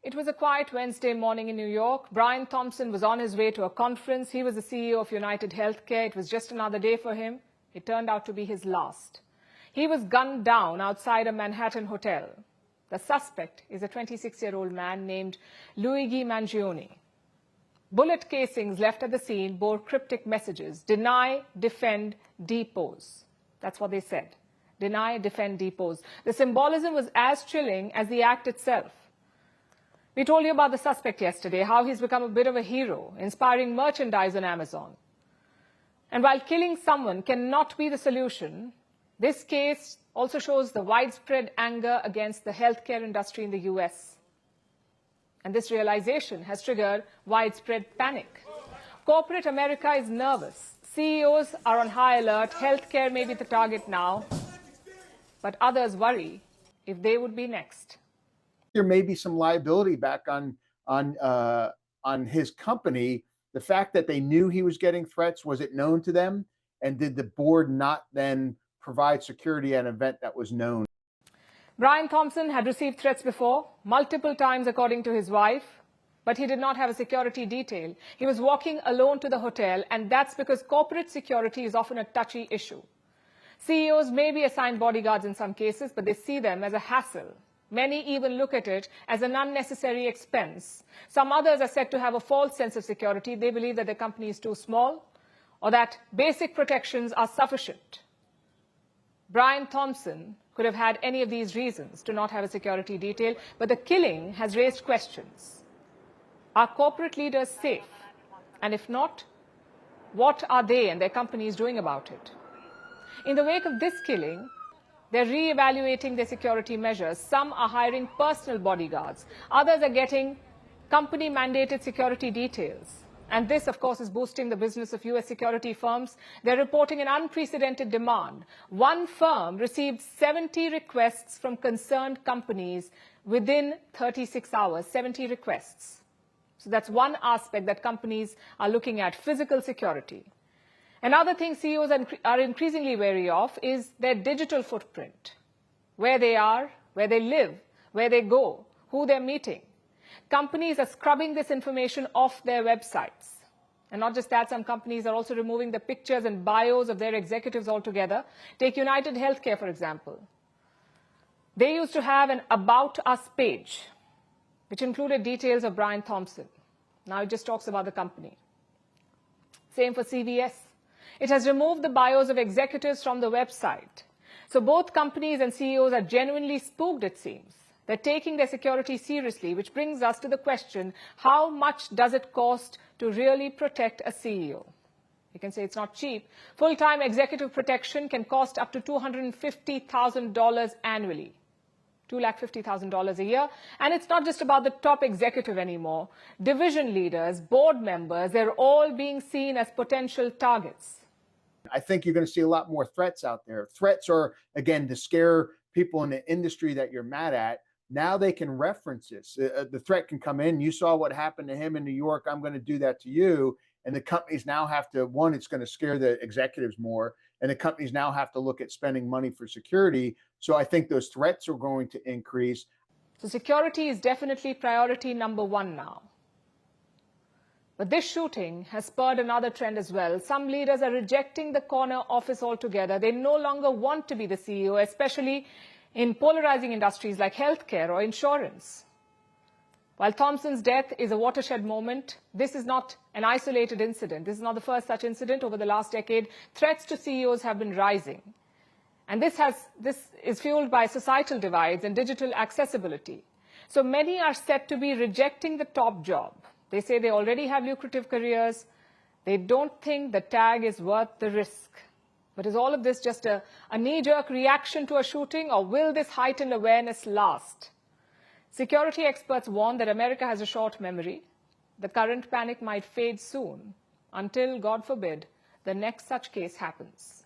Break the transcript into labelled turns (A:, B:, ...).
A: It was a quiet Wednesday morning in New York. Brian Thompson was on his way to a conference. He was the CEO of UnitedHealthcare. It was just another day for him. It turned out to be his last. He was gunned down outside a Manhattan hotel. The suspect is a 26-year-old man named Luigi Mangione. Bullet casings left at the scene bore cryptic messages: deny, defend, depose. That's what they said. Deny, defend, depose. The symbolism was as chilling as the act itself. We told you about the suspect yesterday, how he's become a bit of a hero, inspiring merchandise on Amazon. And while killing someone cannot be the solution, this case also shows the widespread anger against the healthcare industry in the US. And this realization has triggered widespread panic. Corporate America is nervous. CEOs are on high alert. Healthcare may be the target now. But others worry if they would be next.
B: There may be some liability back on his company. The fact that they knew he was getting threats, was it known to them? And did the board not then provide security at an event that was known?
A: Brian Thompson had received threats before, multiple times according to his wife, but he did not have a security detail. He was walking alone to the hotel, and that's because corporate security is often a touchy issue. CEOs may be assigned bodyguards in some cases, but they see them as a hassle. Many even look at it as an unnecessary expense. Some others are said to have a false sense of security. They believe that their company is too small or that basic protections are sufficient. Brian Thompson could have had any of these reasons to not have a security detail, but the killing has raised questions. Are corporate leaders safe? And if not, what are they and their companies doing about it? In the wake of this killing, they're re-evaluating their security measures. Some are hiring personal bodyguards. Others are getting company-mandated security details. And this, of course, is boosting the business of US security firms. They're reporting an unprecedented demand. One firm received 70 requests from concerned companies within 36 hours, 70 requests. So that's one aspect that companies are looking at, physical security. Another thing CEOs are increasingly wary of is their digital footprint, where they are, where they live, where they go, who they're meeting. Companies are scrubbing this information off their websites. And not just that, some companies are also removing the pictures and bios of their executives altogether. Take UnitedHealthcare, for example. They used to have an About Us page, which included details of Brian Thompson. Now it just talks about the company. Same for CVS. It has removed the bios of executives from the website. So both companies and CEOs are genuinely spooked, it seems. They're taking their security seriously, which brings us to the question, how much does it cost to really protect a CEO? You can say it's not cheap. Full-time executive protection can cost up to $250,000 annually. $250,000 a year. And it's not just about the top executive anymore. Division leaders, board members, they're all being seen as potential targets.
B: I think you're going to see a lot more threats out there. Threats are, again, to scare people in the industry that you're mad at. Now they can reference this. The threat can come in. You saw what happened to him in New York. I'm going to do that to you. And the companies now have to, one, it's going to scare the executives more. And the companies now have to look at spending money for security. So I think those threats are going to increase.
A: So security is definitely priority number one now. But this shooting has spurred another trend as well. Some leaders are rejecting the corner office altogether. They no longer want to be the CEO, especially in polarizing industries like healthcare or insurance. While Thompson's death is a watershed moment, this is not an isolated incident. This is not the first such incident over the last decade. Threats to CEOs have been rising. And this is fueled by societal divides and digital accessibility. So many are said to be rejecting the top job. They say they already have lucrative careers. They don't think the tag is worth the risk. But is all of this just a knee-jerk reaction to a shooting, or will this heightened awareness last? Security experts warn that America has a short memory. The current panic might fade soon, until, God forbid, the next such case happens.